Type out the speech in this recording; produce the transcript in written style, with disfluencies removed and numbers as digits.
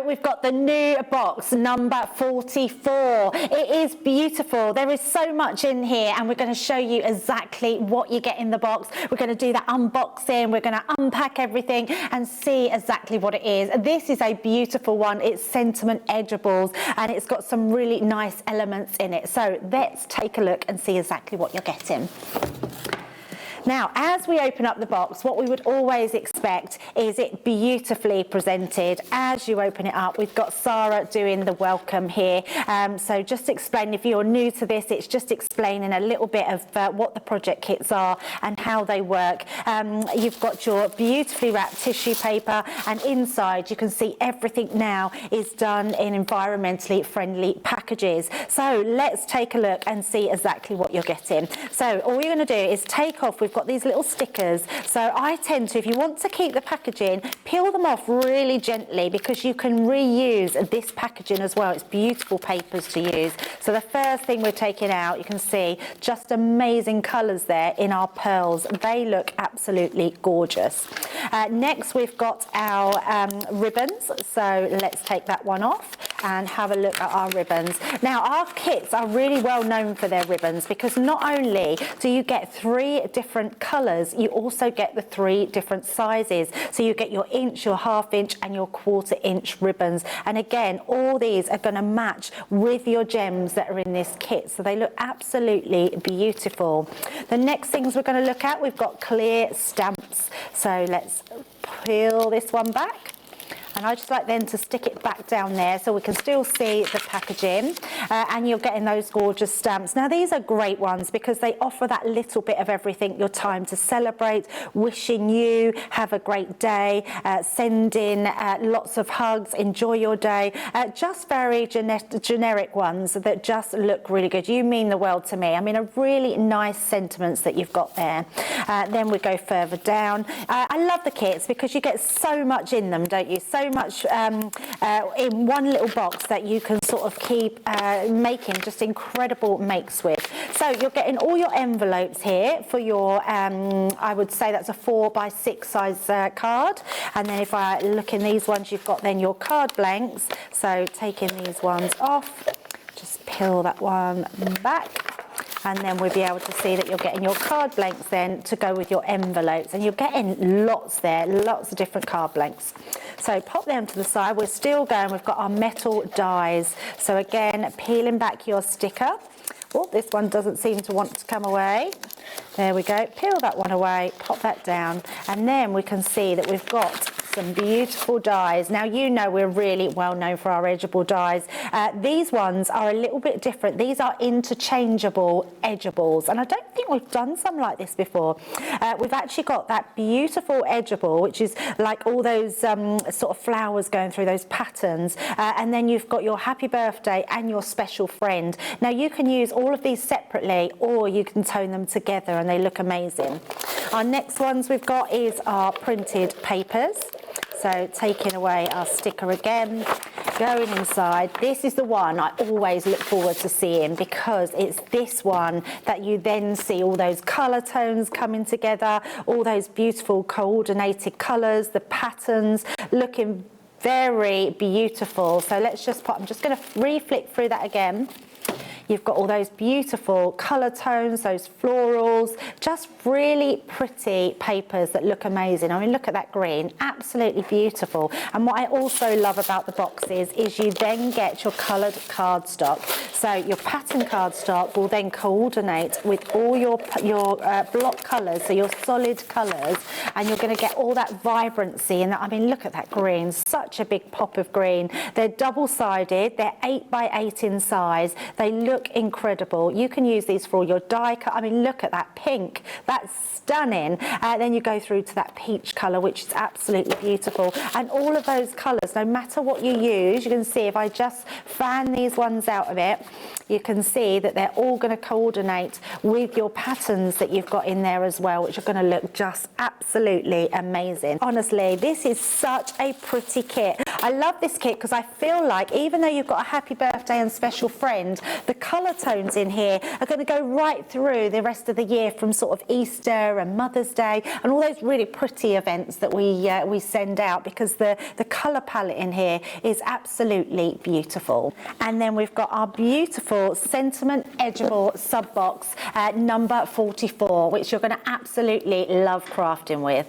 we've got the new box number 44. It is beautiful. There is so much in here, and we're going to show you exactly what you get in the box. We're going to do that unboxing. We're going to unpack everything and see exactly what it is. This is a beautiful one. It's sentiment edgeables, and it's got some really nice elements in it. So let's take a look and see exactly what you're getting. Now, as we open up the box, what we would always expect is it beautifully presented. As you open it up, we've got Sarah doing the welcome here. So just explain, if you're new to this, it's just explaining a little bit of what the project kits are and how they work. You've got your beautifully wrapped tissue paper, and inside you can see everything now is done in environmentally friendly packages. So let's take a look and see exactly what you're getting. So all you're going to do is take off, we've got these little stickers. So I tend to, if you want to keep the packaging, peel them off really gently, because you can reuse this packaging as well. It's beautiful papers to use. So the first thing we're taking out, you can see just amazing colours there in our pearls. They look absolutely gorgeous. Next we've got our ribbons. So let's take that one off and have a look at our ribbons. Now, our kits are really well known for their ribbons, because not only do you get 3 different colours, you also get the 3 different sizes. So you get your inch, your ½ inch and your1/4 inch ribbons. And again, all these are going to match with your gems that are in this kit. So they look absolutely beautiful. The next things we're going to look at, we've got clear stamps. So let's peel this one back. And I just like then to stick it back down there so we can still see the packaging, and you're getting those gorgeous stamps. Now, these are great ones because they offer that little bit of everything. Your time to celebrate, wishing you have a great day, sending lots of hugs, enjoy your day, just very generic ones that just look really good. You mean the world to me. I mean, a really nice sentiments that you've got there. Then we go further down. I love the kits because you get so much in them, don't you? So much in one little box that you can sort of keep making just incredible makes with. So you're getting all your envelopes here for your I would say that's a 4x6 size card. And then if I look in these ones, you've got then your card blanks. So taking these ones off, just peel that one back. And then we'll be able to see that you're getting your card blanks then to go with your envelopes. And you're getting lots there, lots of different card blanks. So pop them to the side. We're still going. We've got our metal dies. So again, peeling back your sticker. Oh, this one doesn't seem to want to come away. There we go. Peel that one away, pop that down. And then we can see that we've got some beautiful dies. Now, you know we're really well known for our edgeable dies. These ones are a little bit different. These are interchangeable edgeables, and I don't think we've done some like this before. We've actually got that beautiful edgeable, which is like all those sort of flowers going through those patterns, and then you've got your happy birthday and your special friend. Now, you can use all of these separately, or you can tone them together, and they look amazing. Our next ones we've got is our printed papers. So taking away our sticker again, going inside. This is the one I always look forward to seeing, because it's this one that you then see all those colour tones coming together, all those beautiful coordinated colours, the patterns looking very beautiful. So let's just put, I'm just going to re-flick through that again. You've got all those beautiful colour tones, those florals, just really pretty papers that look amazing. I mean, look at that green, absolutely beautiful. And what I also love about the boxes is you then get your coloured cardstock. So your pattern cardstock will then coordinate with all your block colours, so your solid colours, and you're going to get all that vibrancy. And I mean, look at that green, such a big pop of green. They're double-sided, they're 8x8 in size. They look incredible. You can use these for all your die cut. I mean, look at that pink, that's stunning. Then you go through to that peach colour, which is absolutely beautiful. And all of those colours, no matter what you use, you can see if I just fan these ones out of it, you can see that they're all going to coordinate with your patterns that you've got in there as well, which are going to look just absolutely amazing. Honestly, this is such a pretty kit. I love this kit because I feel like even though you've got a happy birthday and special friend, the colour tones in here are going to go right through the rest of the year, from sort of Easter and Mother's Day and all those really pretty events that we send out, because the colour palette in here is absolutely beautiful. And then we've got our beautiful sentiment edgeable sub box number 44, which you're going to absolutely love crafting with.